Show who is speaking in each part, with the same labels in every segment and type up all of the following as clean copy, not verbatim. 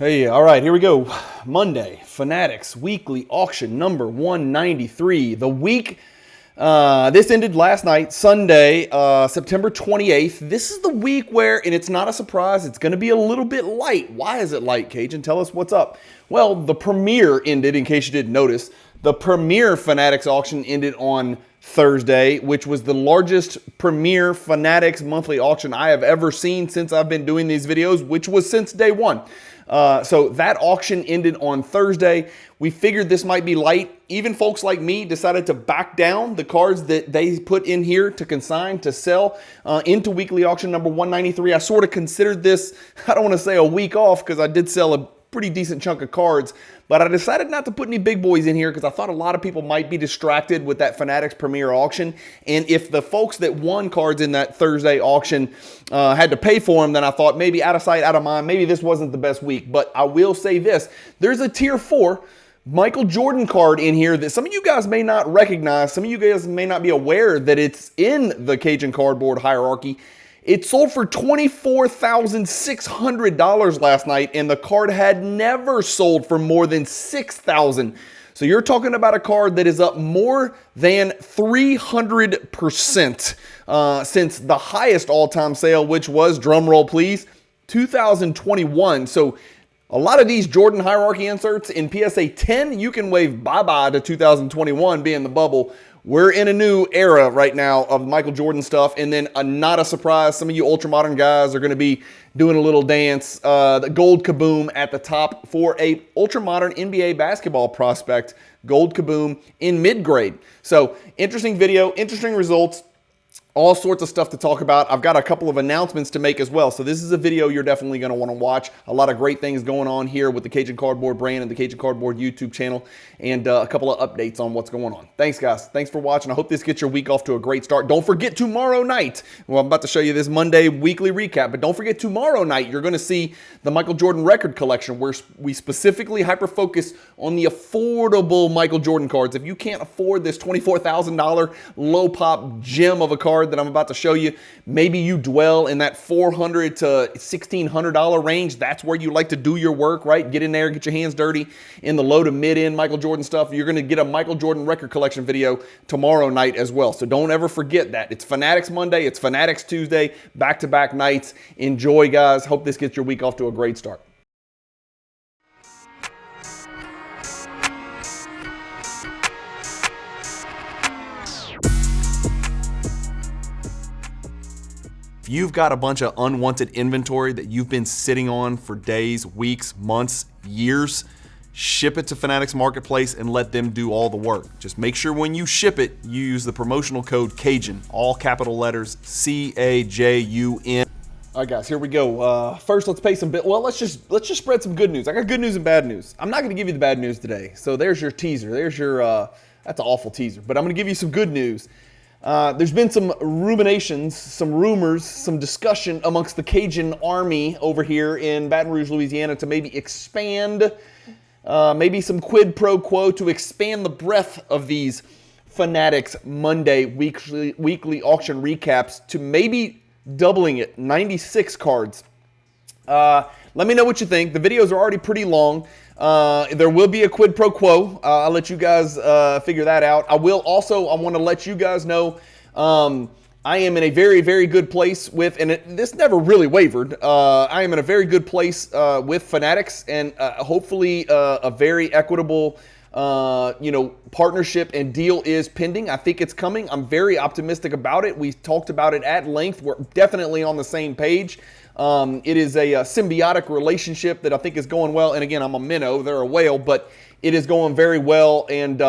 Speaker 1: Hey, all right, here we go. Monday, Fanatics weekly auction number 193. The week, this ended last night, Sunday, September 28th. This is the week where, and it's not a surprise, it's going to be a little bit light. Why is it light, Cajun? Tell us what's up. Well, the premiere ended, in case you didn't notice. The premier Fanatics auction ended on Thursday, which was the largest premier Fanatics monthly auction I have ever seen since I've been doing these videos, which was since day one. So that auction ended on Thursday. We figured this might be light. Even folks like me decided to back down the cards that they put in here to consign, to sell into weekly auction number 193. I sort of considered this, I don't want to say a week off because I did sell a pretty decent chunk of cards, but I decided not to put any big boys in here because I thought a lot of people might be distracted with that Fanatics Premier auction. And if the folks that won cards in that Thursday auction had to pay for them, then I thought maybe out of sight, out of mind, maybe this wasn't the best week. But I will say this, there's a tier 4 Michael Jordan card in here that some of you guys may not recognize. Some of you guys may not be aware that it's in the Cajun Cardboard hierarchy. It sold for $24,600 last night, and the card had never sold for more than $6,000. So you're talking about a card that is up more than 300% since the highest all-time sale, which was, drum roll please, 2021. So a lot of these Jordan hierarchy inserts in PSA 10, you can wave bye-bye to 2021 being the bubble. We're in a new era right now of Michael Jordan stuff. And then not a surprise, some of you Ultramodern guys are going to be doing a little dance. The gold kaboom at the top for a Ultramodern NBA basketball prospect, gold kaboom in mid-grade. So interesting video, interesting results. All sorts of stuff to talk about. I've got a couple of announcements to make as well. So this is a video you're definitely going to want to watch. A lot of great things going on here with the Cajun Cardboard brand and the Cajun Cardboard YouTube channel, and a couple of updates on what's going on. Thanks, guys. Thanks for watching. I hope this gets your week off to a great start. Don't forget tomorrow night. Well, I'm about to show you this Monday weekly recap, but don't forget tomorrow night you're going to see the Michael Jordan record collection, where we specifically hyper-focus on the affordable Michael Jordan cards. If you can't afford this $24,000 low-pop gem of a card that I'm about to show you, maybe you dwell in that $400 to $1,600 range. That's where you like to do your work, right? Get in there, get your hands dirty in the low to mid-end Michael Jordan stuff. You're going to get a Michael Jordan record collection video tomorrow night as well. So don't ever forget that. It's Fanatics Monday, it's Fanatics Tuesday, back-to-back nights. Enjoy, guys. Hope this gets your week off to a great start. If you've got a bunch of unwanted inventory that you've been sitting on for days, weeks, months, years, ship it to Fanatics Marketplace and let them do all the work. Just make sure when you ship it, you use the promotional code CAJUN, all capital letters, C-A-J-U-N. All right, guys, here we go. First, let's pay some bill. Well, let's just spread some good news. I got good news and bad news. I'm not going to give you the bad news today. So there's your teaser. There's your, that's an awful teaser, but I'm going to give you some good news. There's been some ruminations, some rumors, some discussion amongst the Cajun Army over here in Baton Rouge, Louisiana, to maybe expand, maybe some quid pro quo to expand the breadth of these Fanatics Monday weekly auction recaps to maybe doubling it, 96 cards. Let me know what you think. The videos are already pretty long. There will be a quid pro quo. I'll let you guys figure that out. I want to let you guys know I am in a very, very good place with, and this never really wavered. I am in a very good place with Fanatics, and hopefully a very equitable partnership and deal is pending. I think it's coming. I'm very optimistic about it. We talked about it at length. We're definitely on the same page. It is a symbiotic relationship that I think is going well. And again, I'm a minnow, they're a whale, but it is going very well. And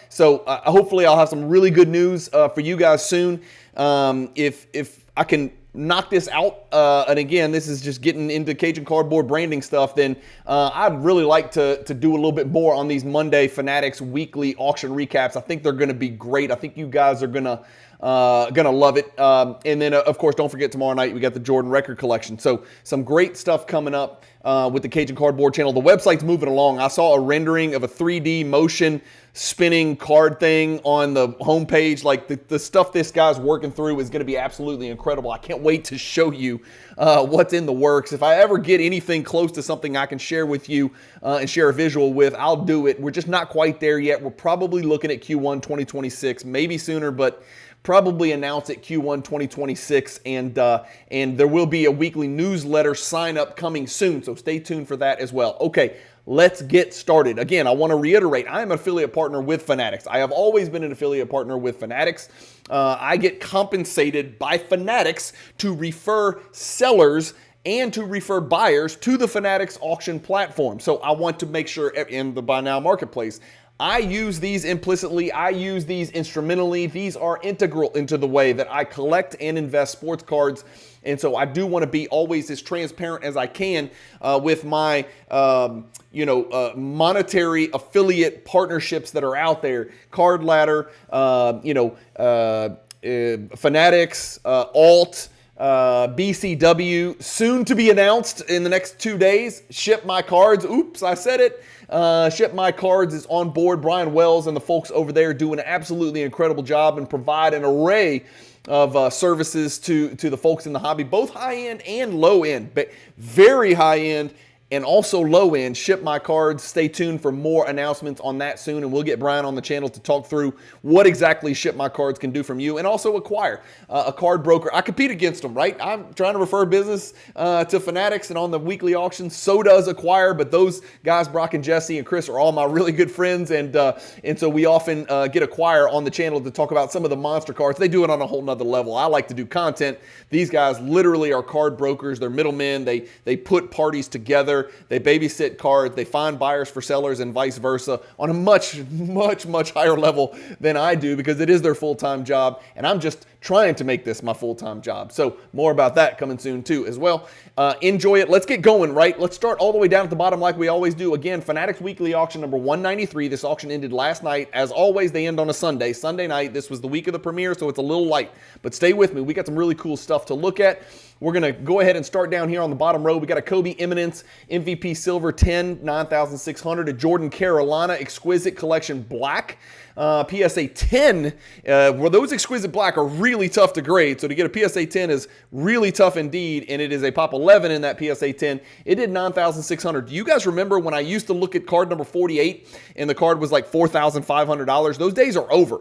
Speaker 1: so hopefully I'll have some really good news for you guys soon. If I can knock this out, and again, this is just getting into Cajun Cardboard branding stuff, then I'd really like to do a little bit more on these Monday Fanatics weekly auction recaps. I think they're going to be great. I think you guys are going to Gonna love it. And then, of course, don't forget tomorrow night we got the Jordan record collection. So some great stuff coming up with the Cajun Cardboard channel. The website's moving along. I saw a rendering of a 3D motion spinning card thing on the homepage. Like the stuff this guy's working through is going to be absolutely incredible. I can't wait to show you what's in the works. If I ever get anything close to something I can share with you and share a visual with, I'll do it. We're just not quite there yet. We're probably looking at Q1 2026, maybe sooner, but probably announce it Q1 2026, and there will be a weekly newsletter sign up coming soon, so stay tuned for that as well. Okay, let's get started. Again, I want to reiterate, I am an affiliate partner with Fanatics. I have always been an affiliate partner with Fanatics. I get compensated by Fanatics to refer sellers and to refer buyers to the Fanatics auction platform. So I want to make sure in the Buy Now marketplace, I use these implicitly. I use these instrumentally. These are integral into the way that I collect and invest sports cards. And so I do want to be always as transparent as I can with my, monetary affiliate partnerships that are out there. Card Ladder, Fanatics, Alt, BCW, soon to be announced in the next 2 days. Ship My Cards. Oops, I said it. Ship My Cards is on board. Bryan Wells and the folks over there do an absolutely incredible job and provide an array of services to the folks in the hobby, both high end and low end, but very high end and also low end. Ship My Cards. Stay tuned for more announcements on that soon, and we'll get Bryan on the channel to talk through what exactly Ship My Cards can do from you, and also Acquire, a card broker. I compete against them, right? I'm trying to refer business to Fanatics, and on the weekly auctions, so does Acquire, but those guys, Brock and Jesse and Chris, are all my really good friends, and so we often get Acquire on the channel to talk about some of the monster cards. They do it on a whole nother level. I like to do content. These guys literally are card brokers. They're middlemen. They put parties together. They babysit cards. They find buyers for sellers and vice versa on a much, much, much higher level than I do, because it is their full-time job, and I'm just trying to make this my full-time job. So more about that coming soon too as well. Enjoy it. Let's get going, right? Let's start all the way down at the bottom like we always do. Again, Fanatics Weekly Auction number 193. This auction ended last night. As always, they end on a Sunday night. This was the week of the premiere, so it's a little light, but stay with me. We got some really cool stuff to look at. We're going to go ahead and start down here on the bottom row. We got a Kobe Eminence MVP Silver 10, 9,600. A Jordan Carolina Exquisite Collection Black. PSA 10, well, those exquisite black are really tough to grade, so to get a PSA 10 is really tough indeed, and it is a pop 11 in that PSA 10. It did 9,600. Do you guys remember when I used to look at card number 48 and the card was like $4,500? Those days are over.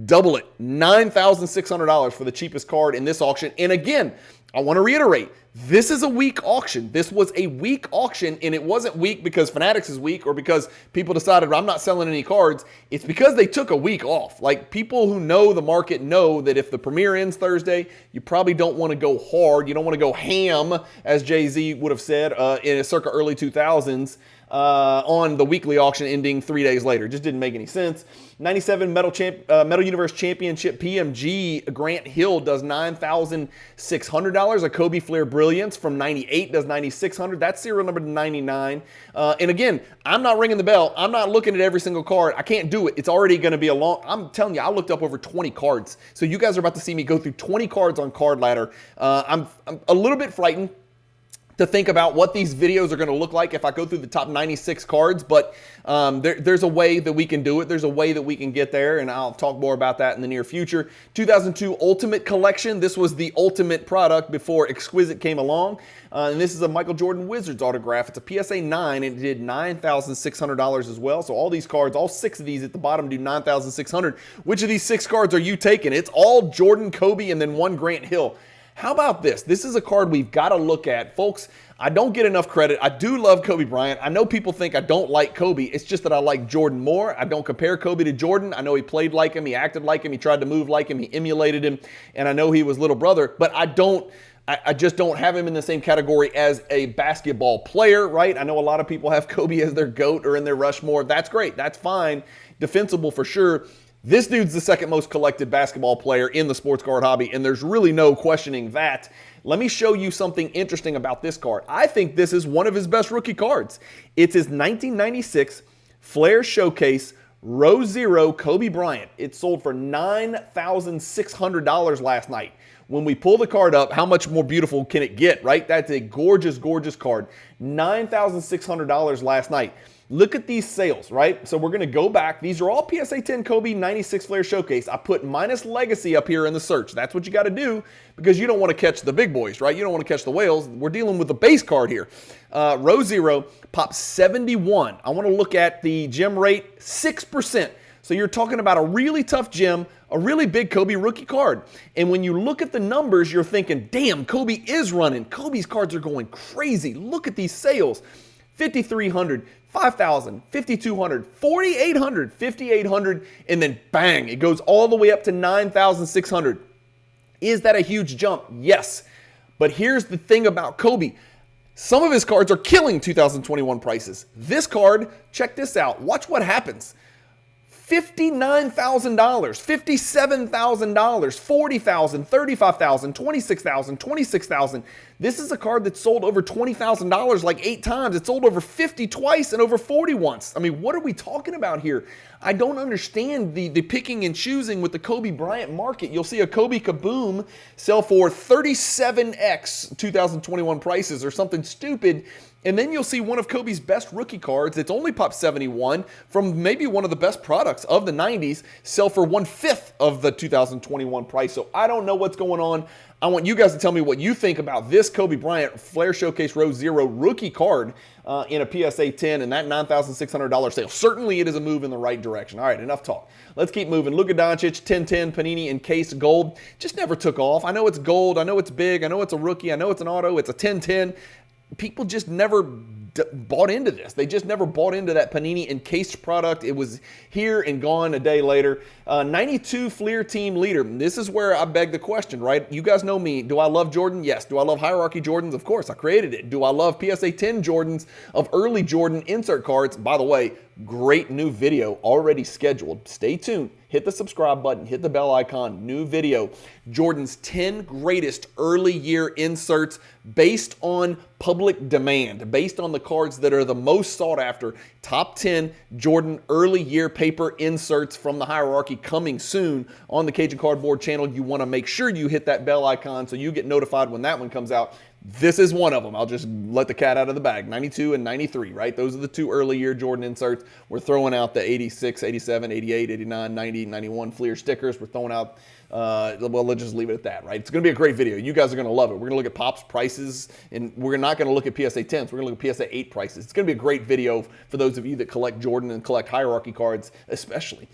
Speaker 1: Double it. $9,600 for the cheapest card in this auction. And again, I want to reiterate, this is a weak auction. This was a weak auction, and it wasn't weak because Fanatics is weak or because people decided I'm not selling any cards. It's because they took a week off. Like, people who know the market know that if the premiere ends Thursday, you probably don't want to go hard. You don't want to go ham, as Jay-Z would have said in a circa early 2000s. On the weekly auction ending 3 days later. It just didn't make any sense. 97 Metal Universe Championship PMG Grant Hill does $9,600. A Kobe Flair Brilliance from 98 does $9,600. That's serial number 99. And again, I'm not ringing the bell. I'm not looking at every single card. I can't do it. It's already going to be a long... I'm telling you, I looked up over 20 cards. So you guys are about to see me go through 20 cards on Card Ladder. I'm a little bit frightened to think about what these videos are going to look like if I go through the top 96 cards, but there's a way that we can do it. There's a way that we can get there, and I'll talk more about that in the near future. 2002 Ultimate Collection. This was the ultimate product before Exquisite came along, and this is a Michael Jordan Wizards autograph. It's a PSA 9, and it did $9,600 as well. So all these cards, all 6 of these at the bottom do $9,600. Which of these 6 cards are you taking? It's all Jordan, Kobe, and then 1 Grant Hill. How about this? This is a card we've got to look at. Folks, I don't get enough credit. I do love Kobe Bryant. I know people think I don't like Kobe. It's just that I like Jordan more. I don't compare Kobe to Jordan. I know he played like him. He acted like him. He tried to move like him. He emulated him. And I know he was little brother. But I just don't have him in the same category as a basketball player, right? I know a lot of people have Kobe as their GOAT or in their Rushmore. That's great. That's fine. Defensible for sure. This dude's the second most collected basketball player in the sports card hobby, and there's really no questioning that. Let me show you something interesting about this card. I think this is one of his best rookie cards. It's his 1996 Flair Showcase Row 0 Kobe Bryant. It sold for $9,600 last night. When we pull the card up, how much more beautiful can it get, right? That's a gorgeous, gorgeous card. $9,600 last night. Look at these sales, right? So we're going to go back. These are all PSA 10 Kobe 96 Flair Showcase. I put minus legacy up here in the search. That's what you got to do because you don't want to catch the big boys, right? You don't want to catch the whales. We're dealing with the base card here. Row 0, pop 71. I want to look at the gem rate, 6%. So you're talking about a really tough gem, a really big Kobe rookie card. And when you look at the numbers, you're thinking, damn, Kobe is running. Kobe's cards are going crazy. Look at these sales. 5,300, 5,000, 5,200, 4,800, 5,800, and then bang, it goes all the way up to 9,600. Is that a huge jump? Yes. But here's the thing about Kobe. Some of his cards are killing 2021 prices. This card, check this out. Watch what happens. $59,000, $57,000, $40,000, $35,000, $26,000, $26,000. This is a card that sold over $20,000 like 8 times. It sold over 50 twice and over 40 once. I mean, what are we talking about here? I don't understand the picking and choosing with the Kobe Bryant market. You'll see a Kobe Kaboom sell for 37x 2021 prices or something stupid. And then you'll see one of Kobe's best rookie cards, it's only popped 71, from maybe one of the best products of the 90s, sell for 1/5 of the 2021 price. So I don't know what's going on. I want you guys to tell me what you think about this Kobe Bryant Flair Showcase Row 0 rookie card in a PSA 10 and that $9,600 sale. Certainly it is a move in the right direction. All right, enough talk. Let's keep moving. Luka Doncic, 10-10 Panini encased gold. Just never took off. I know it's gold. I know it's big. I know it's a rookie. I know it's an auto. It's a 10-10. People just never bought into this. They just never bought into that Panini encased product. It was here and gone a day later. 92 Fleer team leader. This is where I beg the question, right? You guys know me. Do I love Jordan? Yes. Do I love hierarchy Jordans? Of course, I created it. Do I love PSA 10 Jordans of early Jordan insert cards? By the way, great new video already scheduled. Stay tuned. Hit the subscribe button. Hit the bell icon. New video. Jordan's 10 greatest early year inserts based on public demand, based on the cards that are the most sought after. Top 10 Jordan early year paper inserts from the hierarchy coming soon on the Cajun Cardboard channel. You want to make sure you hit that bell icon so you get notified when that one comes out. This is one of them. I'll just let the cat out of the bag. 92 and 93, right? Those are the 2 early year Jordan inserts. We're throwing out the 86, 87, 88, 89, 90, 91 Fleer stickers. We're throwing out, well, let's just leave it at that, right? It's going to be a great video. You guys are going to love it. We're going to look at Pops prices, and we're not going to look at PSA 10s. We're going to look at PSA 8 prices. It's going to be a great video for those of you that collect Jordan and collect hierarchy cards especially.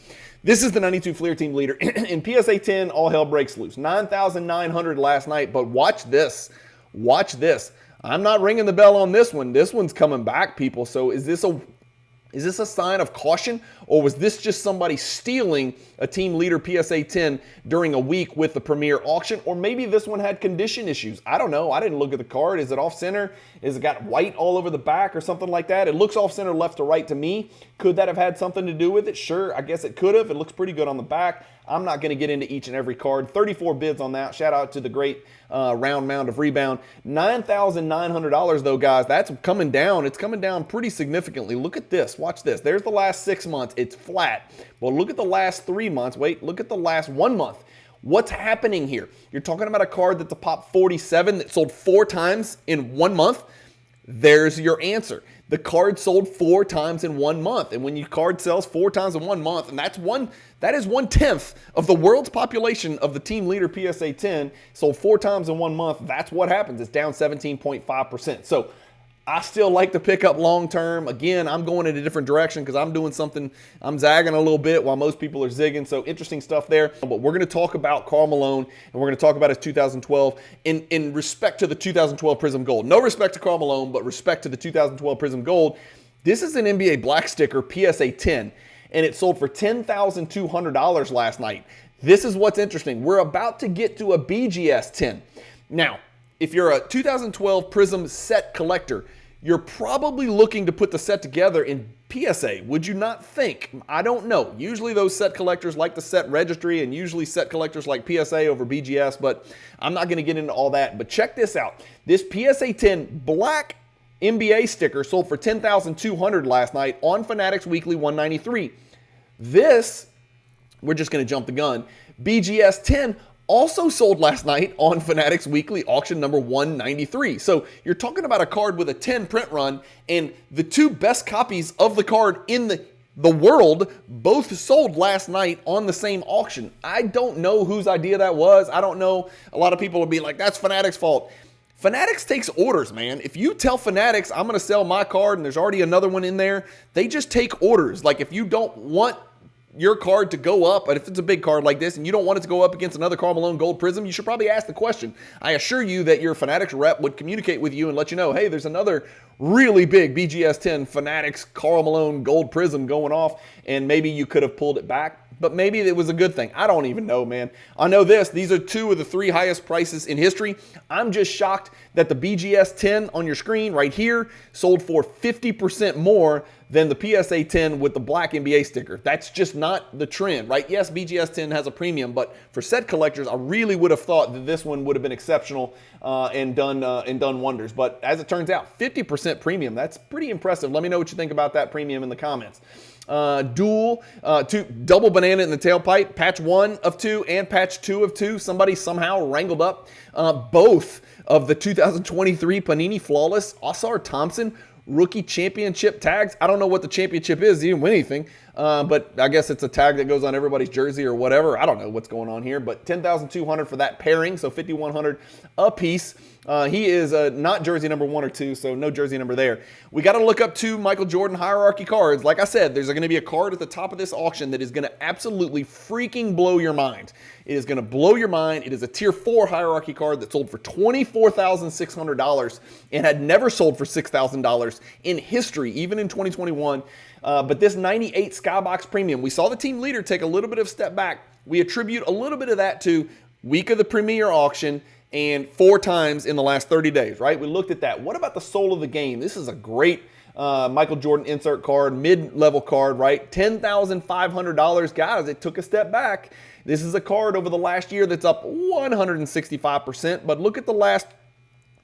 Speaker 1: This is the 92 Fleer team leader. In PSA 10, all hell breaks loose. 9,900 last night, but watch this. Watch this. I'm not ringing the bell on this one. This one's coming back, people. So is this a sign of caution, or was this just somebody stealing a team leader PSA 10 during a week with the premier auction? Or maybe this one had condition issues. I don't know. I didn't look at the card. Is it off center? Is it got white all over the back or something like that? It looks off center left to right to me. Could that have had something to do with it? Sure, I guess it could have. It looks pretty good on the back. I'm not going to get into each and every card. 34 bids on that. Shout out to the great round mound of rebound. $9,900 though, guys. That's coming down. It's coming down pretty significantly. Look at this. Watch this. There's the last 6 months. It's flat. Well, look at the last 3 months. Wait, look at the last 1 month. What's happening here? You're talking about a card that's a pop 47 that sold 4 times in 1 month. There's your answer. The card sold 4 times in 1 month. And when your card sells 4 times in 1 month, and that is 1/10 of the world's population of the team leader PSA 10, sold 4 times in 1 month, that's what happens. It's down 17.5%. So I still like to pick up long term. Again, I'm going in a different direction because I'm doing something, I'm zagging a little bit while most people are zigging. So interesting stuff there. But we're going to talk about Karl Malone, and we're going to talk about his 2012 in respect to the 2012 Prism Gold. No respect to Karl Malone, but respect to the 2012 Prism Gold. This is an NBA Black Sticker PSA 10, and it sold for $10,200 last night. This is what's interesting. We're about to get to a BGS 10. Now, if you're a 2012 Prism set collector, you're probably looking to put the set together in PSA, would you not think? I don't know. Usually those set collectors like the set registry, and usually set collectors like PSA over BGS, but I'm not going to get into all that. But check this out. This PSA 10 black NBA sticker sold for $10,200 last night on Fanatics Weekly 193. This, we're just going to jump the gun. BGS 10 also sold last night on Fanatics Weekly Auction number 193. So you're talking about a card with a 10 print run, and the two best copies of the card in the world both sold last night on the same auction. I don't know whose idea that was. I don't know. A lot of people will be like, that's Fanatics' fault. Fanatics takes orders, man. If you tell Fanatics, I'm going to sell my card and there's already another one in there, they just take orders. Like if you don't want your card to go up, but if it's a big card like this and you don't want it to go up against another Karl Malone Gold Prism, you should probably ask the question. I assure you that your Fanatics rep would communicate with you and let you know, hey, there's another really big BGS 10 Fanatics Karl Malone Gold Prism going off, and maybe you could have pulled it back. But maybe it was a good thing. I don't even know, man. I know this. These are two of the three highest prices in history. I'm just shocked that the BGS 10 on your screen right here sold for 50% more than the PSA 10 with the black NBA sticker. That's just not the trend, right? Yes, BGS 10 has a premium, but for set collectors, I really would have thought that this one would have been exceptional and done wonders. But as it turns out, 50% premium. That's pretty impressive. Let me know what you think about that premium in the comments. Double banana in the tailpipe, patch 1 of 2 and patch 2 of 2. Somebody somehow wrangled up both of the 2023 Panini Flawless Osar Thompson rookie championship tags. I don't know what the championship is. He didn't win anything, but I guess it's a tag that goes on everybody's jersey or whatever. I don't know what's going on here, but $10,200 for that pairing, so $5,100 a piece. He is not jersey number 1 or 2, so no jersey number there. We got to look up 2 Michael Jordan hierarchy cards. Like I said, there's going to be a card at the top of this auction that is going to absolutely freaking blow your mind. It is going to blow your mind. It is a tier 4 hierarchy card that sold for $24,600 and had never sold for $6,000 in history, even in 2021. But this 98 Skybox Premium, we saw the team leader take a little bit of a step back. We attribute a little bit of that to week of the premier auction and 4 times in the last 30 days, right? We looked at that. What about the soul of the game? This is a great Michael Jordan insert card, mid-level card, right? $10,500. Guys, it took a step back. This is a card over the last year that's up 165%, but look at the last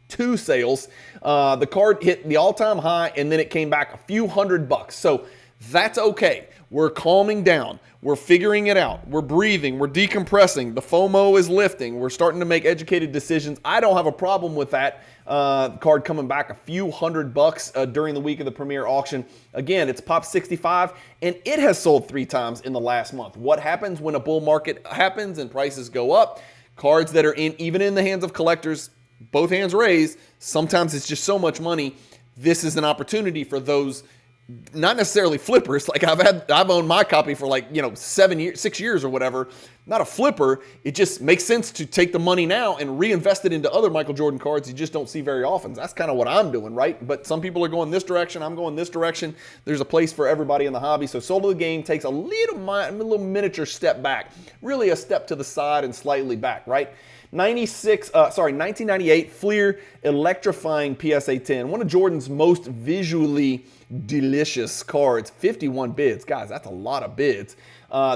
Speaker 1: 2 sales. The card hit the all-time high, and then it came back a few $100. So that's okay. We're calming down. We're figuring it out. We're breathing. We're decompressing. The FOMO is lifting. We're starting to make educated decisions. I don't have a problem with that card coming back a few $100 during the week of the premier auction. Again, it's popped 65, and it has sold 3 times in the last month. What happens when a bull market happens and prices go up? Cards that are even in the hands of collectors, both hands raised, sometimes it's just so much money. This is an opportunity for those, not necessarily flippers. Like I've owned my copy for 6 years or whatever. Not a flipper. It just makes sense to take the money now and reinvest it into other Michael Jordan cards you just don't see very often. That's kind of what I'm doing, right? But some people are going this direction. I'm going this direction. There's a place for everybody in the hobby. So Soul of the Game takes a little miniature step back, really a step to the side and slightly back, right? 1998 Fleer Electrifying PSA 10, one of Jordan's most visually delicious cards. 51 bids. Guys, that's a lot of bids.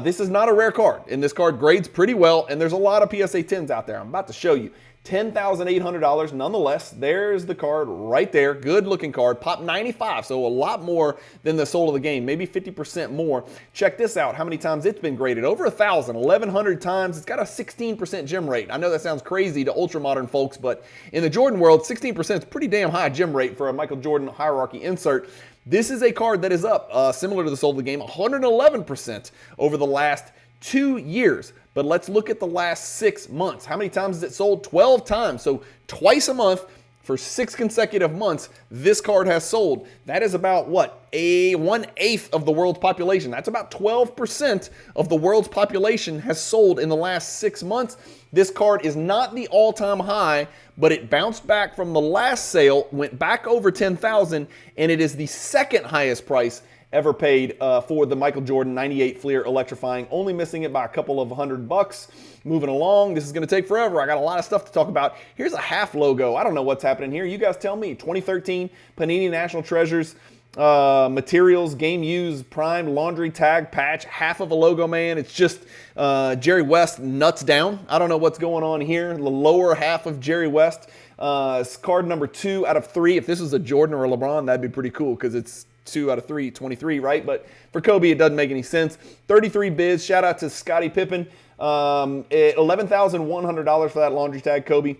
Speaker 1: This is not a rare card, and this card grades pretty well, and there's a lot of PSA 10s out there. I'm about to show you. $10,800 nonetheless. There's the card right there. Good looking card. Pop 95, so a lot more than the Soul of the Game, maybe 50% more. Check this out, how many times it's been graded. Over 1,000, 1,100 times. It's got a 16% gem rate. I know that sounds crazy to ultramodern folks, but in the Jordan world, 16% is pretty damn high gem rate for a Michael Jordan hierarchy insert. This is a card that is up, similar to the Soul of the Game, 111% over the last 2 years. But let's look at the last 6 months. How many times has it sold? 12 times. So twice a month for 6 consecutive months, this card has sold. That is about what? 1/8 of the world's population. That's about 12% of the world's population has sold in the last 6 months. This card is not the all-time high, but it bounced back from the last sale, went back over 10,000, and it is the second highest price ever paid for the Michael Jordan 98 Fleer Electrifying, only missing it by a couple of $100. Moving along, this is going to take forever. I got a lot of stuff to talk about. Here's a half logo. I don't know what's happening here. You guys tell me. 2013 Panini National Treasures materials, game used, prime laundry tag patch, half of a logo, man. It's just Jerry West nuts down. I don't know what's going on here. The lower half of Jerry West. Card number 2 out of 3. If this was a Jordan or a LeBron, that'd be pretty cool because it's 2 out of 3, 23, right? But for Kobe, it doesn't make any sense. 33 bids. Shout out to Scottie Pippen. $11,100 for that laundry tag, Kobe.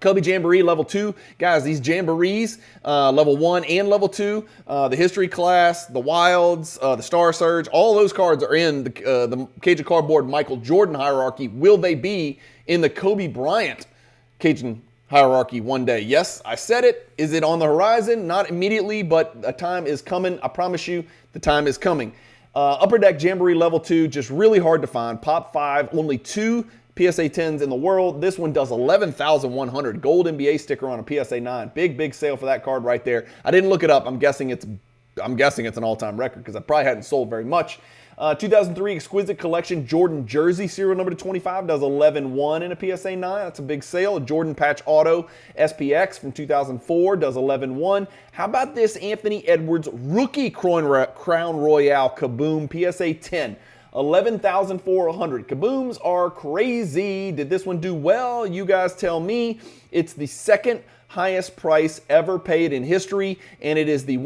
Speaker 1: Kobe Jamboree level 2. Guys, these Jamborees, level 1 and level 2, the history class, the Wilds, the Star Surge, all those cards are in the Cajun Cardboard Michael Jordan hierarchy. Will they be in the Kobe Bryant Cajun hierarchy one day? Yes, I said it. Is it on the horizon? Not immediately, but a time is coming. I promise you, the time is coming. Upper Deck Jamboree level 2, just really hard to find. Pop 5, only 2 PSA 10s in the world. This one does $11,100. Gold NBA sticker on a PSA 9. Big sale for that card right there. I didn't look it up. I'm guessing it's an all-time record because I probably hadn't sold very much. 2003 Exquisite Collection Jordan Jersey serial number to 25 does $11,100 in a PSA 9. That's a big sale. A Jordan Patch Auto SPX from 2004 does $11,100. How about this Anthony Edwards Rookie Crown Royale Kaboom PSA 10? $11,400. Kabooms are crazy. Did this one do well? You guys tell me. It's the second highest price ever paid in history, and it is the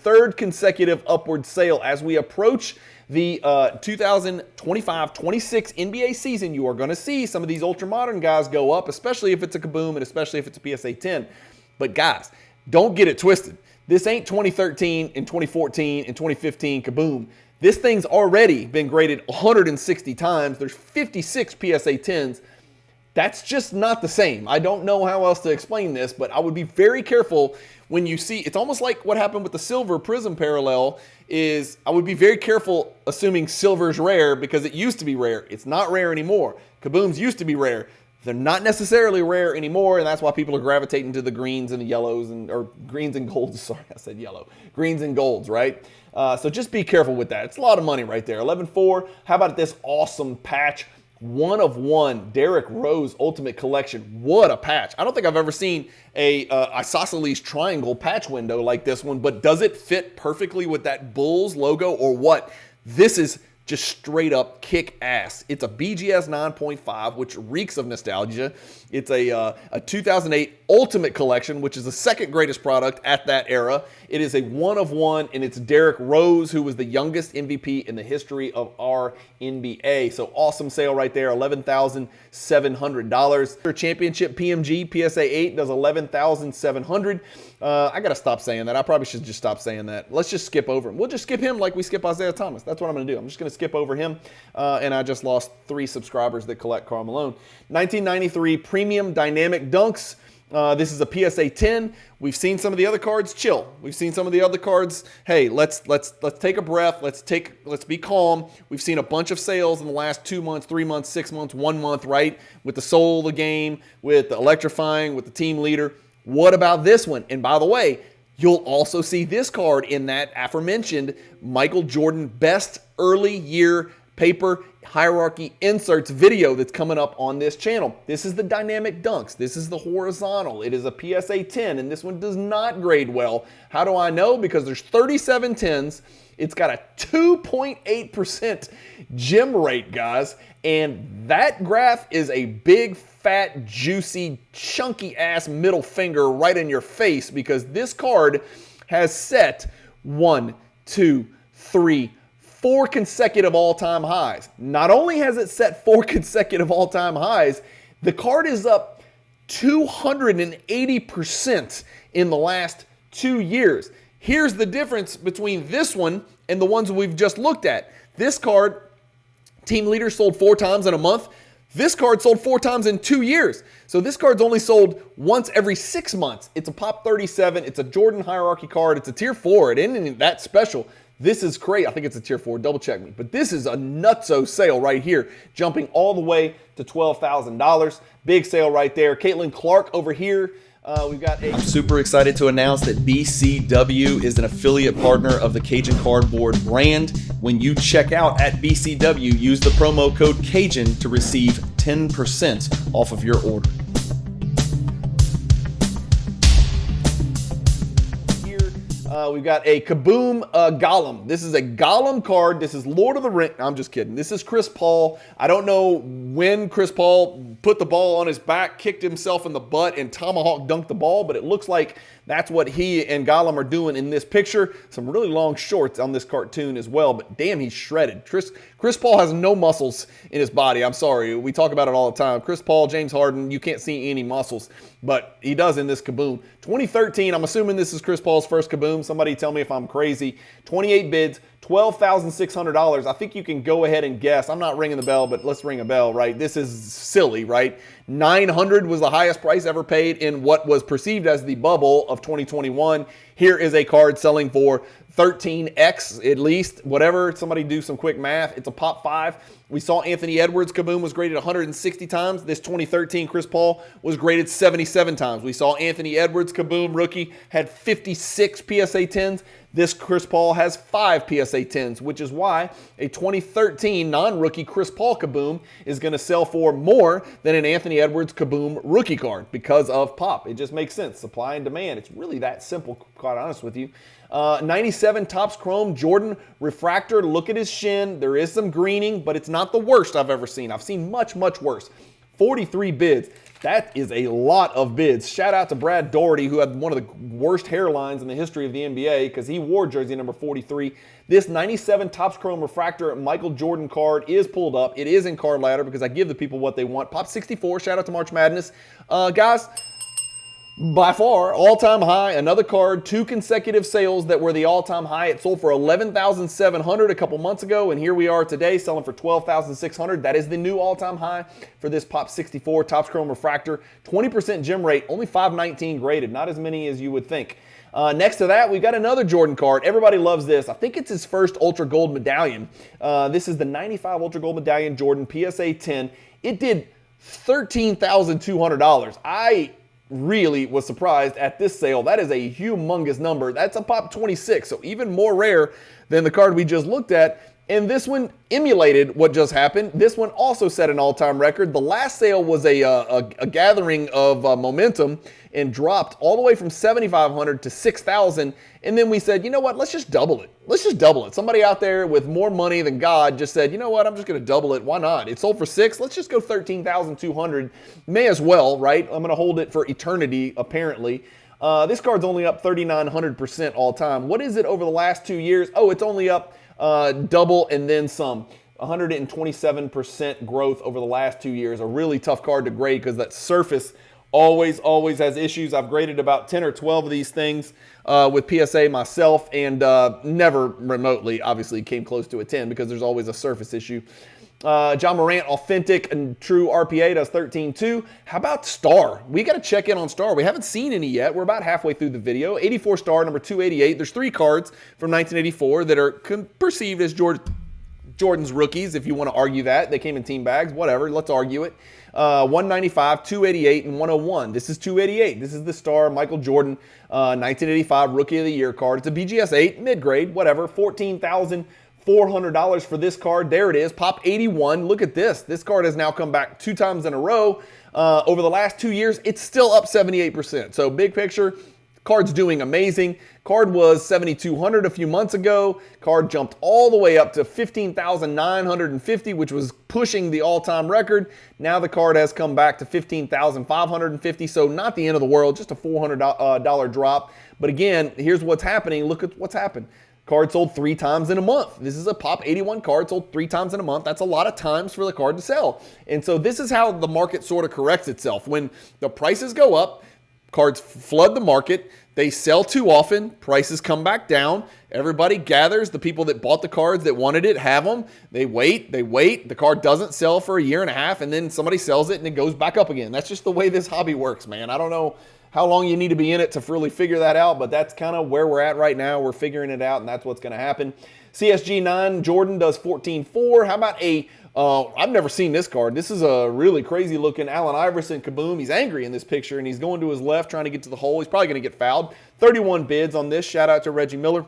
Speaker 1: third consecutive upward sale. As we approach the 2025-26 NBA season, you are going to see some of these Ultramodern guys go up, especially if it's a Kaboom and especially if it's a PSA 10. But guys, don't get it twisted. This ain't 2013 and 2014 and 2015 Kaboom. This thing's already been graded 160 times. There's 56 PSA 10s. That's just not the same. I don't know how else to explain this, but I would be very careful when you see, it's almost like what happened with the silver prism parallel is I would be very careful assuming silver's rare because it used to be rare. It's not rare anymore. Kabooms used to be rare. They're not necessarily rare anymore, and that's why people are gravitating to the greens and the yellows or greens and golds. Sorry, I said yellow. Greens and golds, right? So just be careful with that. It's a lot of money right there. $11,400. How about this awesome patch? 1 of 1 Derrick Rose Ultimate Collection. What a patch. I don't think I've ever seen a isosceles triangle patch window like this one, but does it fit perfectly with that Bulls logo or what? This is just straight up kick ass. It's a BGS 9.5, which reeks of nostalgia. It's a 2008 Ultimate Collection, which is the second greatest product at that era. It is a 1 of 1, and it's Derrick Rose, who was the youngest MVP in the history of our NBA. So awesome sale right there, $11,700. Championship PMG PSA 8 does $11,700. I got to stop saying that. I probably should just stop saying that. Let's just skip over him. We'll just skip him like we skip Isaiah Thomas. That's what I'm going to do. I'm just going to skip over him. And I just lost 3 subscribers that collect Karl Malone. 1993 Premium Dynamic Dunks. This is a PSA 10. We've seen some of the other cards. Chill. We've seen some of the other cards. Hey, let's take a breath. Let's be calm. We've seen a bunch of sales in the last 2 months, 3 months, 6 months, 1 month, right? With the soul of the game, with the electrifying, with the team leader. What about this one? And by the way, you'll also see this card in that aforementioned Michael Jordan Best Early Year Paper Hierarchy Inserts video that's coming up on this channel. This is the Dynamic Dunks. This is the horizontal. It is a PSA 10, and this one does not grade well. How do I know? Because there's 37 10s. It's got a 2.8% gem rate, guys, and that graph is a big, fat, juicy, chunky-ass middle finger right in your face because this card has set 1, 2, 3, 4 consecutive all-time highs. Not only has it set 4 consecutive all-time highs, the card is up 280% in the last 2 years. Here's the difference between this one and the ones we've just looked at. This card, team leader sold 4 times in a month. This card sold 4 times in 2 years. So this card's only sold once every 6 months. It's a Pop 37. It's a Jordan hierarchy card. It's a tier 4. It ain't that special. This is great. I think it's a tier 4. Double check me. But this is a nutso sale right here, jumping all the way to $12,000. Big sale right there. Caitlin Clark over here. We've got I'm super excited to announce that BCW is an affiliate partner of the Cajun Cardboard brand. When you check out at BCW, use the promo code Cajun to receive 10% off of your order. We've got a Kaboom Gollum. This is a Gollum card. This is Lord of the Rings. I'm just kidding. This is Chris Paul. I don't know when Chris Paul put the ball on his back, kicked himself in the butt, and tomahawk dunked the ball, but it looks like that's what he and Gollum are doing in this picture. Some really long shorts on this cartoon as well, but damn, he's shredded. Chris Paul has no muscles in his body. I'm sorry. We talk about it all the time. Chris Paul, James Harden, you can't see any muscles, but he does in this Kaboom. 2013, I'm assuming this is Chris Paul's first Kaboom. Somebody tell me if I'm crazy. 28 bids, $12,600. I think you can go ahead and guess. I'm not ringing the bell, but let's ring a bell, right? This is silly, right? $900 was the highest price ever paid in what was perceived as the bubble of 2021. Here is a card selling for 13x at least, whatever. Somebody do some quick math. It's a pop 5. We saw Anthony Edwards' Kaboom was graded 160 times. This 2013 Chris Paul was graded 77 times. We saw Anthony Edwards' Kaboom rookie had 56 PSA 10s. This Chris Paul has 5 PSA 10s, which is why a 2013 non-rookie Chris Paul Kaboom is going to sell for more than an Anthony Edwards Kaboom rookie card because of pop. It just makes sense. Supply and demand. It's really that simple, quite honest with you. 97 Topps Chrome Jordan Refractor. Look at his shin. There is some greening, but it's not the worst I've ever seen. I've seen much, much worse. 43 bids. That is a lot of bids. Shout out to Brad Daugherty, who had one of the worst hairlines in the history of the NBA because he wore jersey number 43. This 97 Topps Chrome Refractor Michael Jordan card is pulled up. It is in card ladder because I give the people what they want. Pop 64. Shout out to March Madness. Guys, by far, all-time high, another card, 2 consecutive sales that were the all-time high. It sold for $11,700 a couple months ago, and here we are today selling for $12,600. That is the new all-time high for this Pop 64 Topps Chrome Refractor. 20% gem rate, only 519 graded, not as many as you would think. Next to that, we've got another Jordan card. Everybody loves this. I think it's his first Ultra Gold medallion. This is the 95 Ultra Gold medallion Jordan PSA 10. It did $13,200. I really was surprised at this sale. That is a humongous number. That's a Pop 26, so even more rare than the card we just looked at. And this one emulated what just happened. This one also set an all-time record. The last sale was a gathering of momentum and dropped all the way from $7,500 to $6,000. And then we said, you know what? Let's just double it. Let's just double it. Somebody out there with more money than God just said, you know what? I'm just going to double it. Why not? It sold for $6,000. Let's just go $13,200. May as well, right? I'm going to hold it for eternity, apparently. This card's only up 3,900% all time. What is it over the last 2 years? Oh, it's only up double and then some. 127% growth over the last 2 years. A really tough card to grade because that surface always has issues. I've graded about 10 or 12 of these things with PSA myself and never remotely, obviously, came close to a 10 because there's always a surface issue. John Morant, authentic and true RPA, does 13.2. How about Star? We got to check in on Star. We haven't seen any yet. We're about halfway through the video. 84 Star, number 288. There's 3 cards from 1984 that are perceived as Jordan's rookies, if you want to argue that. They came in team bags, whatever. Let's argue it. 195, 288, and 101. This is 288. This is the Star Michael Jordan 1985 Rookie of the Year card. It's a BGS 8, mid-grade, whatever. $14,400 for this card. There it is. Pop 81. Look at this. This card has now come back 2 times in a row. Over the last 2 years, it's still up 78%. So big picture, card's doing amazing. Card was $7,200 a few months ago. Card jumped all the way up to $15,950, which was pushing the all-time record. Now the card has come back to $15,550, so not the end of the world, just a $400 drop. But again, here's what's happening. Look at what's happened. Card sold 3 times in a month. This is a Pop 81 card sold 3 times in a month. That's a lot of times for the card to sell. And so this is how the market sort of corrects itself. When the prices go up, cards flood the market. They sell too often. Prices come back down. Everybody gathers. The people that bought the cards that wanted it have them. They wait. The card doesn't sell for a year and a half, and then somebody sells it, and it goes back up again. That's just the way this hobby works, man. I don't know how long you need to be in it to really figure that out, but that's kind of where we're at right now. We're figuring it out, and that's what's going to happen. CSG 9 Jordan does 14.4. How about a I've never seen this card. This is a really crazy looking Allen Iverson Kaboom. He's angry in this picture, and he's going to his left trying to get to the hole. He's probably going to get fouled. 31 bids on this. Shout out to Reggie Miller.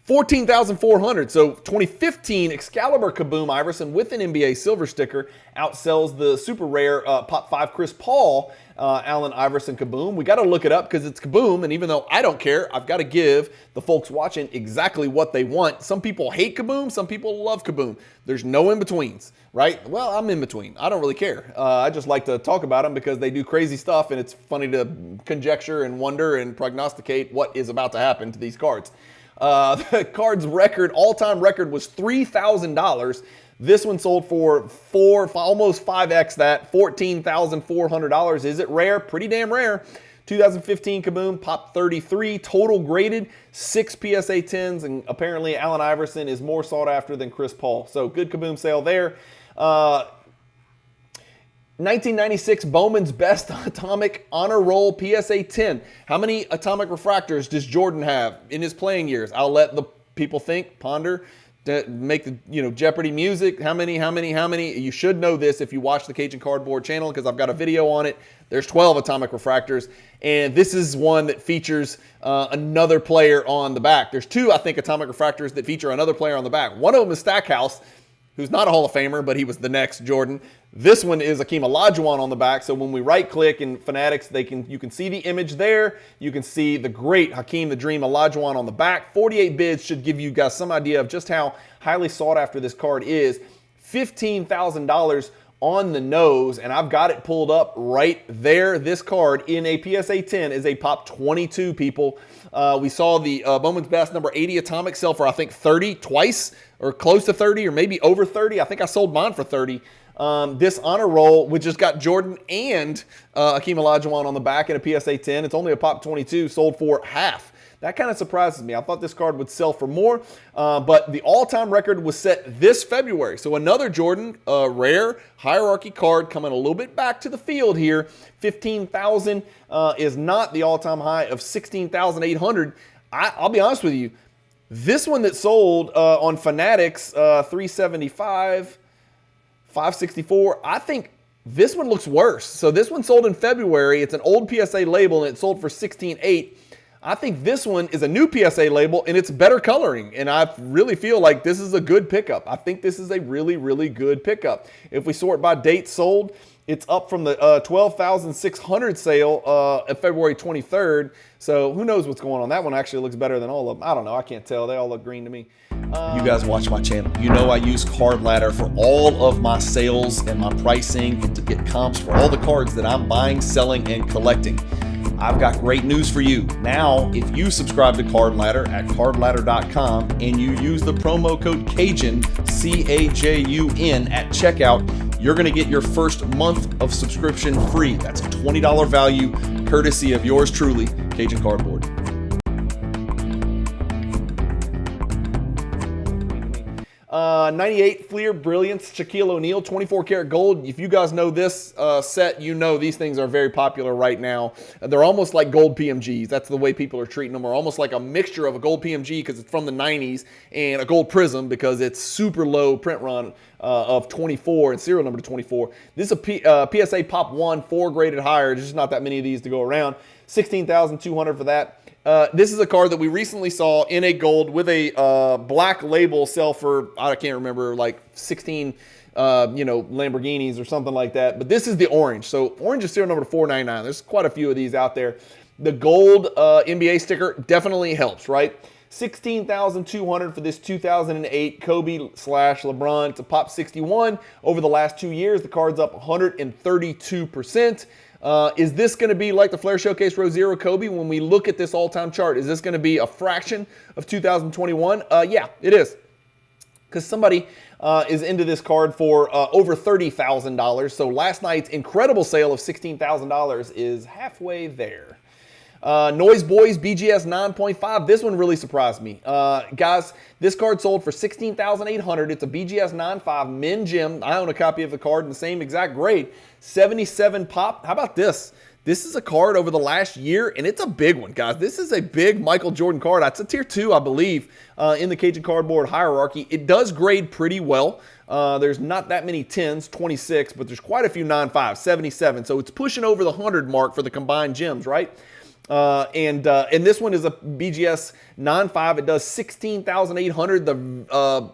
Speaker 1: 14,400. So 2015 Excalibur Kaboom Iverson with an NBA silver sticker outsells the super rare Pop 5 Chris Paul Allen Iverson Kaboom. We got to look it up because it's Kaboom, and even though I don't care, I've got to give the folks watching exactly what they want. Some people hate Kaboom, some people love Kaboom. There's no in-betweens, right? Well, I'm in between. I don't really care. I just like to talk about them because they do crazy stuff, and it's funny to conjecture and wonder and prognosticate what is about to happen to these cards. The card's record, all-time record, was $3,000. This one sold for almost 5x that, $14,400. Is it rare? Pretty damn rare. 2015 Kaboom, Pop 33, total graded, 6 PSA 10s, and apparently Allen Iverson is more sought after than Chris Paul. So good Kaboom sale there. 1996 Bowman's Best Atomic Honor Roll PSA 10. How many atomic refractors does Jordan have in his playing years? I'll let the people think, ponder, make the Jeopardy music. How many? You should know this if you watch the Cajun Cardboard channel because I've got a video on it. There's 12 atomic refractors, and this is one that features another player on the back. There's 2, I think, atomic refractors that feature another player on the back. One of them is Stackhouse, who's not a Hall of Famer, but he was the next Jordan. This one is Akeem Olajuwon on the back. So when we right-click in Fanatics, you can see the image there. You can see the great Hakeem the Dream Olajuwon on the back. 48 bids should give you guys some idea of just how highly sought after this card is. $15,000 on the nose, and I've got it pulled up right there. This card in a PSA 10 is a Pop 22, people. We saw the Bowman's Best number 80 Atomic sell for, I think, 30 twice, or close to 30, or maybe over 30. I think I sold mine for 30. This honor roll, which just got Jordan and Akeem Olajuwon on the back in a PSA 10. It's only a Pop 22, sold for half. That kind of surprises me. I thought this card would sell for more, but the all-time record was set this February. So another Jordan rare hierarchy card coming a little bit back to the field here. 15,000 is not the all-time high of 16,800. I'll be honest with you. This one that sold on Fanatics, 375, 564, I think this one looks worse. So this one sold in February. It's an old PSA label, and it sold for 16.8. I think this one is a new PSA label, and it's better coloring, and I really feel like this is a good pickup. I think this is a really, really good pickup. If we sort by dates sold, it's up from the 12,600 sale of February 23rd. So who knows what's going on. That one actually looks better than all of them. I don't know. I can't tell. They all look green to me. You guys watch my channel. You know I use Card Ladder for all of my sales and my pricing and to get comps for all the cards that I'm buying, selling, and collecting. I've got great news for you. Now, if you subscribe to Card Ladder at cardladder.com and you use the promo code CAJUN, CAJUN, at checkout, you're going to get your first month of subscription free. That's a $20 value, courtesy of yours truly, Cajun Cardboard. 98 Fleer Brilliance Shaquille O'Neal 24 karat gold. If you guys know this set, you know these things are very popular right now. They're almost like gold PMGs. That's the way people are treating them. They're almost like a mixture of a gold PMG because it's from the 90s and a gold Prism because it's super low print run of 24 and serial number to 24. This is a PSA Pop 1, 4 graded higher. There's just not that many of these to go around. 16,200 for that. This is a card that we recently saw in a gold with a black label sell for, I can't remember, like 16 Lamborghinis or something like that. But this is the orange. So orange is serial number 499. There's quite a few of these out there. The gold NBA sticker definitely helps, right? 16,200 for this 2008 Kobe/LeBron. It's a Pop 61. Over the last 2 years, the card's up 132%. Is this going to be like the Flair Showcase Row Zero Kobe when we look at this all-time chart? Is this going to be a fraction of 2021? Yeah, it is. Because somebody is into this card for over $30,000. So last night's incredible sale of $16,000 is halfway there. Noise Boys BGS 9.5. This one really surprised me. Guys, this card sold for $16,800. It's a BGS 9.5 Min Gem. I own a copy of the card in the same exact grade. 77 Pop. How about this? This is a card over the last year, and it's a big one, guys. This is a big Michael Jordan card. It's a tier 2, I believe, in the Cajun Cardboard hierarchy. It does grade pretty well. There's not that many 10s, 26, but there's quite a few 9.5s, 77. So it's pushing over the 100 mark for the combined gems, right? And this one is a BGS 9.5. It does 16,800. The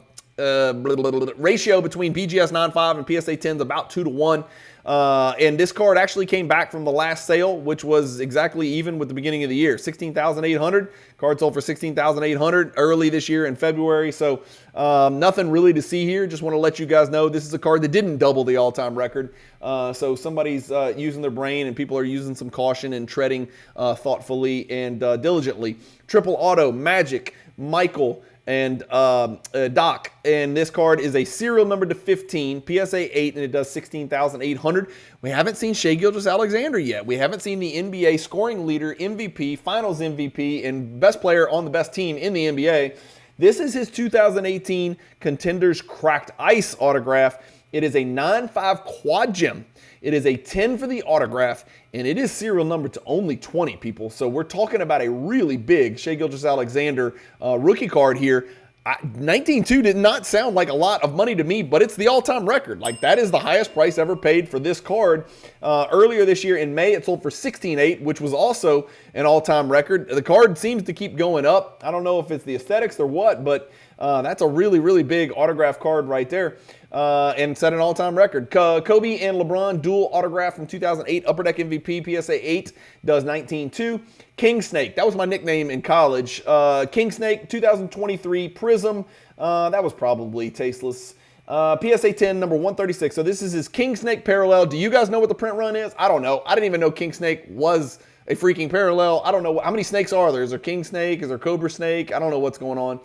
Speaker 1: ratio between BGS 9.5 and PSA 10 is about 2 to 1. And this card actually came back from the last sale, which was exactly even with the beginning of the year. 16,800. Card sold for 16,800 early this year in February. So nothing really to see here. Just want to let you guys know this is a card that didn't double the all-time record. So somebody's using their brain, and people are using some caution and treading thoughtfully and diligently. Triple auto, Magic, Michael, and Doc. And this card is a serial number to 15, PSA 8, and it does 16,800. We haven't seen Shai Gilgeous-Alexander yet. We haven't seen the NBA scoring leader, MVP, Finals MVP, and best player on the best team in the NBA. This is his 2018 Contenders Cracked Ice autograph. It is a 9.5 quad gem. It is a 10 for the autograph, and it is serial number to only 20, people. So we're talking about a really big Shai Gilgeous-Alexander rookie card here. 19.2 did not sound like a lot of money to me, but it's the all-time record. Like, that is the highest price ever paid for this card. Earlier this year in May, it sold for 16.8, which was also an all-time record. The card seems to keep going up. I don't know if it's the aesthetics or what, but that's a really, really big autograph card right there. And set an all-time record. Kobe and LeBron dual autograph from 2008. Upper Deck MVP, PSA 8, does 19.2. King Snake, that was my nickname in college. King Snake, 2023 Prism. That was probably tasteless. PSA 10, number 136. So this is his King Snake parallel. Do you guys know what the print run is? I don't know. I didn't even know King Snake was a freaking parallel. I don't know. How many snakes are there? Is there King Snake? Is there Cobra Snake? I don't know what's going on.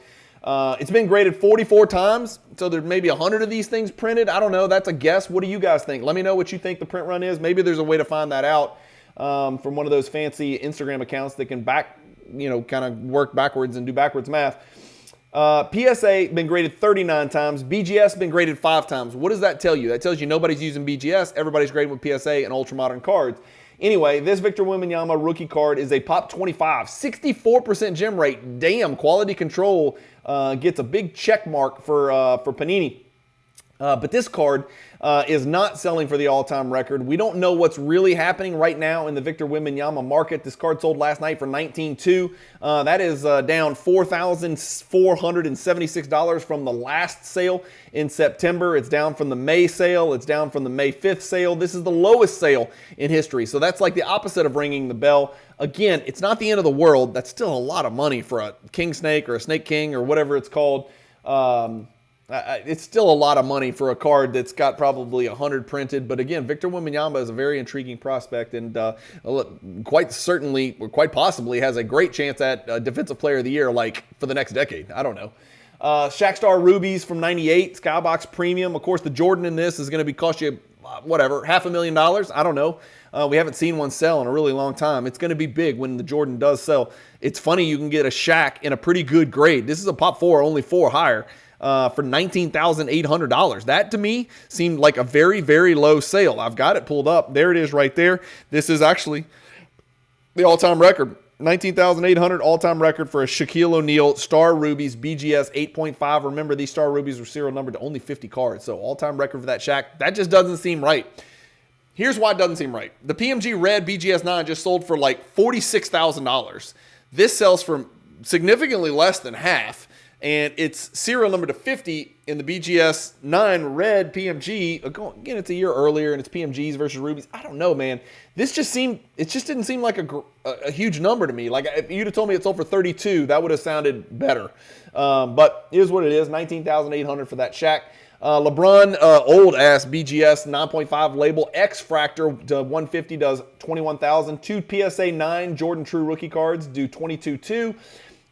Speaker 1: It's been graded 44 times, so there's maybe 100 of these things printed. I don't know. That's a guess. What do you guys think? Let me know what you think the print run is. Maybe there's a way to find that out from one of those fancy Instagram accounts that can kind of work backwards and do backwards math. PSA been graded 39 times. BGS been graded 5 times. What does that tell you? That tells you nobody's using BGS. Everybody's grading with PSA and Ultramodern cards. Anyway, this Victor Wembanyama rookie card is a Pop 25, 64% gem rate. Damn, quality control gets a big check mark for Panini. But this card is not selling for the all-time record. We don't know what's really happening right now in the Victor Wembanyama market. This card sold last night for $19.2. That is down $4,476 from the last sale in September. It's down from the May sale. It's down from the May 5th sale. This is the lowest sale in history. So that's like the opposite of ringing the bell. Again, it's not the end of the world. That's still a lot of money for a King Snake or a Snake King or whatever it's called. It's still a lot of money for a card that's got probably 100 printed. But again, Victor Wembanyama is a very intriguing prospect, and quite possibly has a great chance at Defensive Player of the Year, like for the next decade. I don't know. Shaq Star Rubies from 98, Skybox Premium. Of course, the Jordan in this is going to cost you, whatever, $500,000. I don't know. We haven't seen one sell in a really long time. It's going to be big when the Jordan does sell. It's funny, you can get a Shaq in a pretty good grade. This is a Pop 4, only 4 higher. For $19,800. That to me seemed like a very, very low sale. I've got it pulled up. There it is right there. This is actually the all-time record. $19,800 all-time record for a Shaquille O'Neal Star Rubies BGS 8.5. Remember, these Star Rubies were serial numbered to only 50 cards. So all-time record for that Shaq. That just doesn't seem right. Here's why it doesn't seem right. The PMG Red BGS 9 just sold for like $46,000. This sells for significantly less than half. And it's serial number to 50 in the BGS 9 Red PMG. Again, it's a year earlier, and it's PMGs versus Rubies. I don't know, man. It just didn't seem like a huge number to me. Like, if you'd have told me it sold for 32, that would have sounded better. But here's what it is, $19,800 for that Shaq. LeBron, old-ass BGS 9.5 label. X-Fractor to 150 does $21,000. 2 PSA 9 Jordan True rookie cards do $22,200.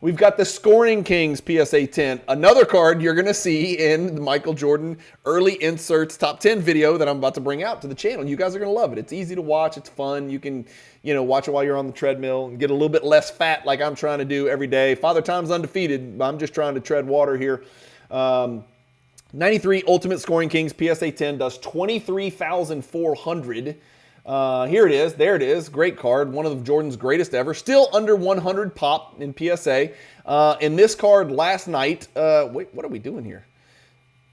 Speaker 1: We've got the Scoring Kings PSA 10, another card you're going to see in the Michael Jordan early inserts top 10 video that I'm about to bring out to the channel. You guys are going to love it. It's easy to watch. It's fun. You can, watch it while you're on the treadmill and get a little bit less fat like I'm trying to do every day. Father Time's undefeated. I'm just trying to tread water here. 93 Ultimate Scoring Kings PSA 10 does $23,400. Here it is. There it is. Great card. One of Jordan's greatest ever. Still under 100 pop in PSA. In this card last night, wait, what are we doing here?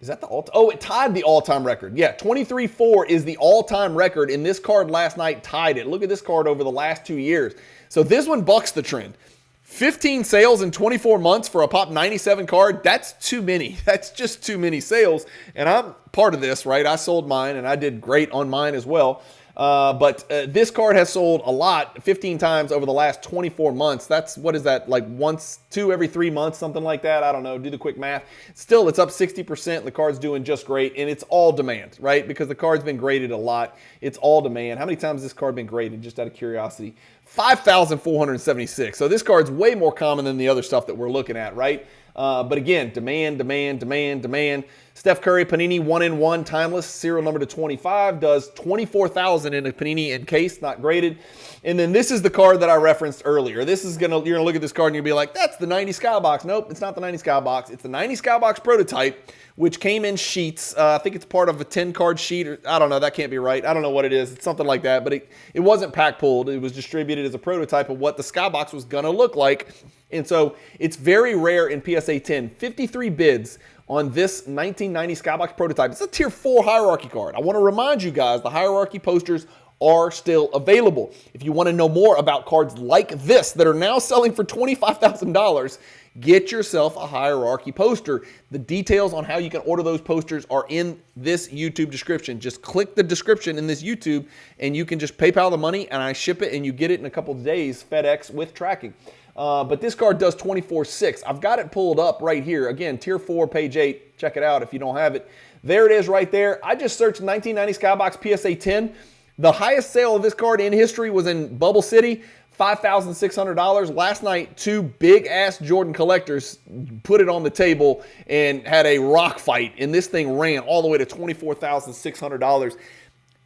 Speaker 1: Is that the all? Oh, it tied the all-time record. Yeah, 23.4 is the all-time record. In this card last night tied it. Look at this card over the last 2 years. So this one bucks the trend. 15 sales in 24 months for a Pop 97 card, that's too many. That's just too many sales. And I'm part of this, right? I sold mine, and I did great on mine as well. But this card has sold a lot, 15 times over the last 24 months. That's, what is that, like two every 3 months, something like that? I don't know. Do the quick math. Still, it's up 60%. The card's doing just great, and it's all demand, right? Because the card's been graded a lot. It's all demand. How many times has this card been graded, just out of curiosity? 5,476. So this card's way more common than the other stuff that we're looking at, right? But again, demand, demand, demand, demand. Steph Curry Panini 1-in-1 timeless, serial number to 25, does 24,000 in a Panini encased, not graded. And then this is the card that I referenced earlier. This is you're gonna look at this card and you'll be like, that's the 90 Skybox. Nope, it's not the 90 Skybox. It's the 90 Skybox prototype, which came in sheets. I think it's part of a 10-card sheet, or I don't know. That can't be right. I don't know what it is. It's something like that. But it wasn't pack pulled. It was distributed as a prototype of what the Skybox was gonna look like. And so it's very rare in PSA 10. 53 bids on this 1990 Skybox prototype. It's a tier 4 hierarchy card. I want to remind you guys, the hierarchy posters are still available. If you want to know more about cards like this that are now selling for $25,000, get yourself a hierarchy poster. The details on how you can order those posters are in this YouTube description. Just click the description in this YouTube and you can just PayPal the money and I ship it and you get it in a couple of days, FedEx with tracking. But this card does 24.6. I've got it pulled up right here. Again, tier 4, page 8. Check it out if you don't have it. There it is right there. I just searched 1990 Skybox PSA 10. The highest sale of this card in history was in Bubble City, $5,600. Last night, two big-ass Jordan collectors put it on the table and had a rock fight, and this thing ran all the way to $24,600.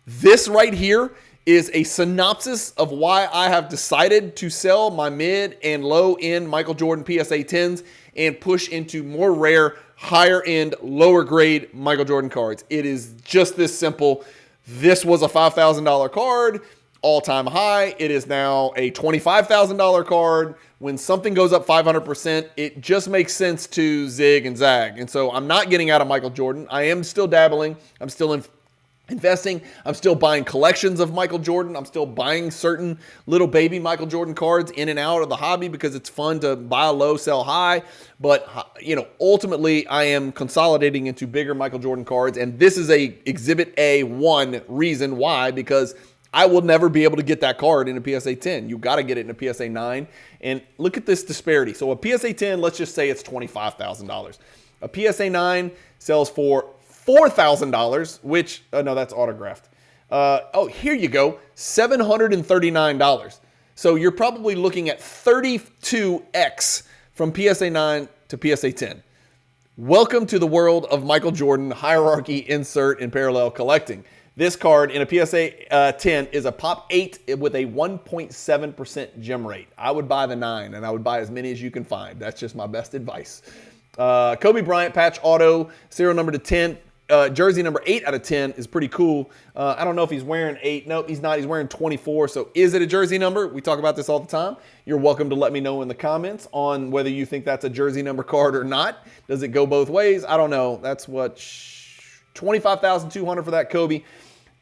Speaker 1: This right here is a synopsis of why I have decided to sell my mid and low-end Michael Jordan PSA 10s and push into more rare, higher-end, lower-grade Michael Jordan cards. It is just this simple. This was a $5,000 card, all-time high. It is now a $25,000 card. When something goes up 500%, it just makes sense to zig and zag. And so I'm not getting out of Michael Jordan. I am still dabbling. I'm still investing. I'm still buying collections of Michael Jordan. I'm still buying certain little baby Michael Jordan cards in and out of the hobby because it's fun to buy low, sell high. But, ultimately I am consolidating into bigger Michael Jordan cards. And this is a Exhibit A1 reason why, because I will never be able to get that card in a PSA 10. You got to get it in a PSA 9. And look at this disparity. So a PSA 10, let's just say it's $25,000. A PSA 9 sells for $4,000, which, no, that's autographed. Here you go, $739. So you're probably looking at 32x from PSA 9 to PSA 10. Welcome to the world of Michael Jordan hierarchy, insert, and parallel collecting. This card in a PSA 10 is a Pop 8 with a 1.7% gem rate. I would buy the 9, and I would buy as many as you can find. That's just my best advice. Kobe Bryant patch auto, serial number to 10. Jersey number 8 out of 10 is pretty cool. I don't know if he's wearing 8. Nope, he's not. He's wearing 24. So is it a jersey number? We talk about this all the time. You're welcome to let me know in the comments on whether you think that's a jersey number card or not. Does it go both ways? I don't know. That's what, $25,200 for that Kobe.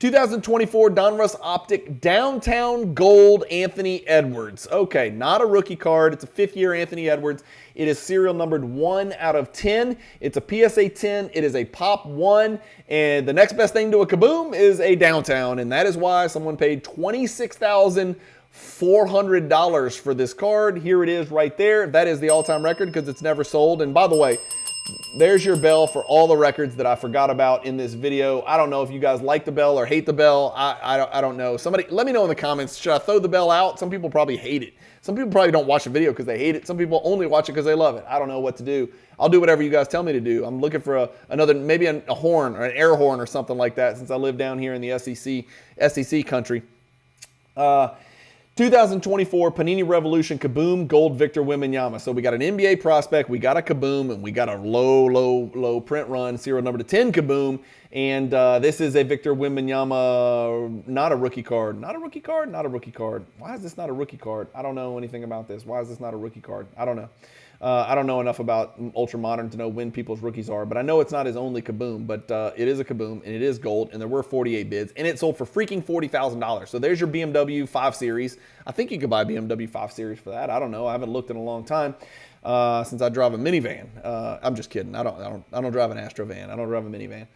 Speaker 1: 2024 Donruss Optic Downtown Gold Anthony Edwards. Okay, not a rookie card. It's a 5th-year Anthony Edwards. It is serial numbered 1 out of 10. It's a PSA 10. It is a Pop 1. And the next best thing to a Kaboom is a Downtown. And that is why someone paid $26,400 for this card. Here it is right there. That is the all-time record because it's never sold. And by the way, there's your bell for all the records that I forgot about in this video. I don't know if you guys like the bell or hate the bell. I don't know. Somebody let me know in the comments. Should I throw the bell out? Some people probably hate it. Some people probably don't watch the video because they hate it. Some people only watch it because they love it. I don't know what to do. I'll do whatever you guys tell me to do. I'm looking for maybe a horn or an air horn or something like that since I live down here in the SEC country. 2024 Panini Revolution Kaboom Gold Victor Wembanyama. So we got an NBA prospect, we got a Kaboom, and we got a low print run, serial number to 10 Kaboom. And this is a Victor Wembanyama, not a rookie card. Not a rookie card? Not a rookie card. Why is this not a rookie card? I don't know anything about this. Why is this not a rookie card? I don't know. I don't know enough about Ultramodern to know when people's rookies are, but I know it's not his only kaboom, but it is a kaboom, and it is gold, and there were 48 bids, and it sold for freaking $40,000. So there's your BMW 5 Series. I think you could buy a BMW 5 Series for that. I don't know. I haven't looked in a long time since I drive a minivan. I'm just kidding. I don't drive an Astro van. I don't drive a minivan.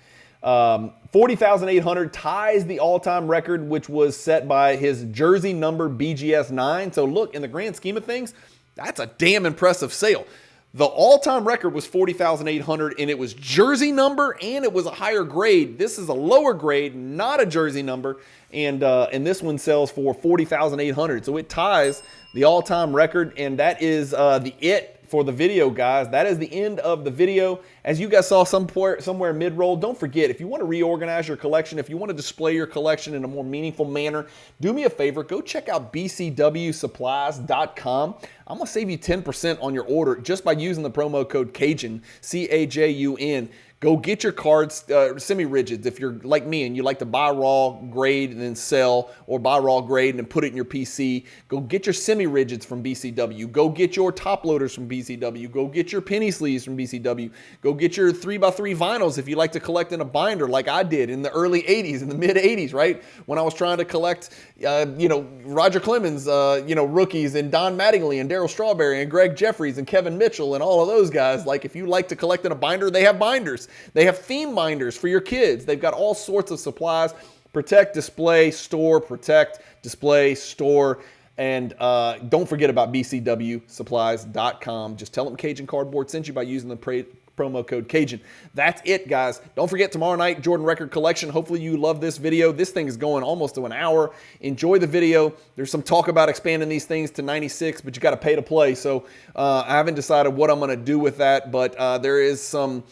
Speaker 1: 40,800 ties the all-time record, which was set by his jersey number BGS 9. So look, in the grand scheme of things, that's a damn impressive sale. The all-time record was 40,800, and it was jersey number, and it was a higher grade. This is a lower grade, not a jersey number, and this one sells for 40,800. So it ties the all-time record, and that is the it for the video, guys. That is the end of the video. As you guys saw somewhere mid-roll, don't forget, if you want to reorganize your collection, if you want to display your collection in a more meaningful manner, do me a favor, go check out bcwsupplies.com. I'm going to save you 10% on your order just by using the promo code Cajun, C-A-J-U-N. Go get your cards, semi-rigids. If you're like me and you like to buy raw, grade, and then sell, or buy raw, grade, and then put it in your PC, go get your semi-rigids from BCW. Go get your top loaders from BCW. Go get your penny sleeves from BCW. Go get your 3x3 vinyls if you like to collect in a binder like I did in the early 80s, in the mid 80s, right? When I was trying to collect, Roger Clemens, rookies, and Don Mattingly, and Darryl Strawberry, and Greg Jeffries, and Kevin Mitchell, and all of those guys. Like, if you like to collect in a binder, they have binders. They have theme binders for your kids. They've got all sorts of supplies. Protect, display, store, protect, display, store. And don't forget about bcwsupplies.com. Just tell them Cajun Cardboard sent you by using the promo code Cajun. That's it, guys. Don't forget, tomorrow night, Jordan Record Collection. Hopefully you love this video. This thing is going almost to an hour. Enjoy the video. There's some talk about expanding these things to 96, but you got to pay to play. So I haven't decided what I'm going to do with that, but there is some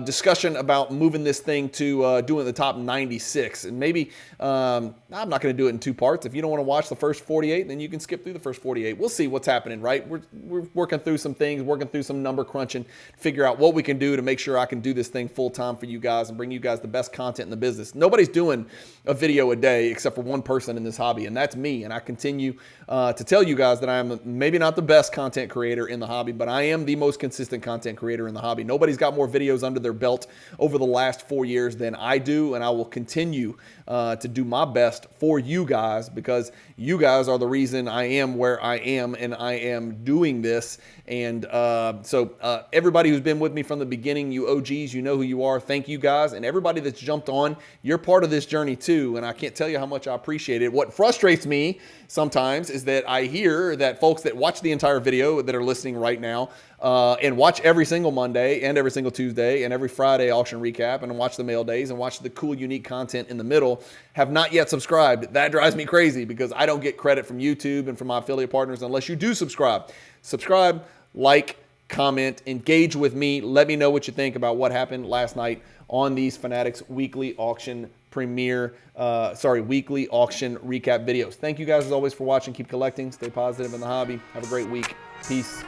Speaker 1: discussion about moving this thing to doing the top 96. And maybe I'm not going to do it in 2 parts. If you don't want to watch the first 48, then you can skip through the first 48. We'll see what's happening, right? We're working through some things, working through some number crunching, figure out what we can do to make sure I can do this thing full time for you guys and bring you guys the best content in the business. Nobody's doing a video a day except for one person in this hobby, and that's me. And I continue to tell you guys that I am maybe not the best content creator in the hobby, but I am the most consistent content creator in the hobby. Nobody's got more videos under their belt over the last 4 years than I do, and I will continue to do my best for you guys, because you guys are the reason I am where I am, and I am doing this. And so everybody who's been with me from the beginning, you OGs, you know who you are. Thank you, guys. And everybody that's jumped on, you're part of this journey too, and I can't tell you how much I appreciate it. What frustrates me sometimes is that I hear that folks that watch the entire video, that are listening right now, and watch every single Monday and every single Tuesday and every Friday auction recap, and watch the mail days and watch the cool, unique content in the middle, have not yet subscribed. That drives me crazy, because I don't get credit from YouTube and from my affiliate partners unless you do subscribe. Subscribe, like, comment, engage with me. Let me know what you think about what happened last night on these Fanatics weekly auction weekly auction recap videos. Thank you guys as always for watching. Keep collecting. Stay positive in the hobby. Have a great week. Peace.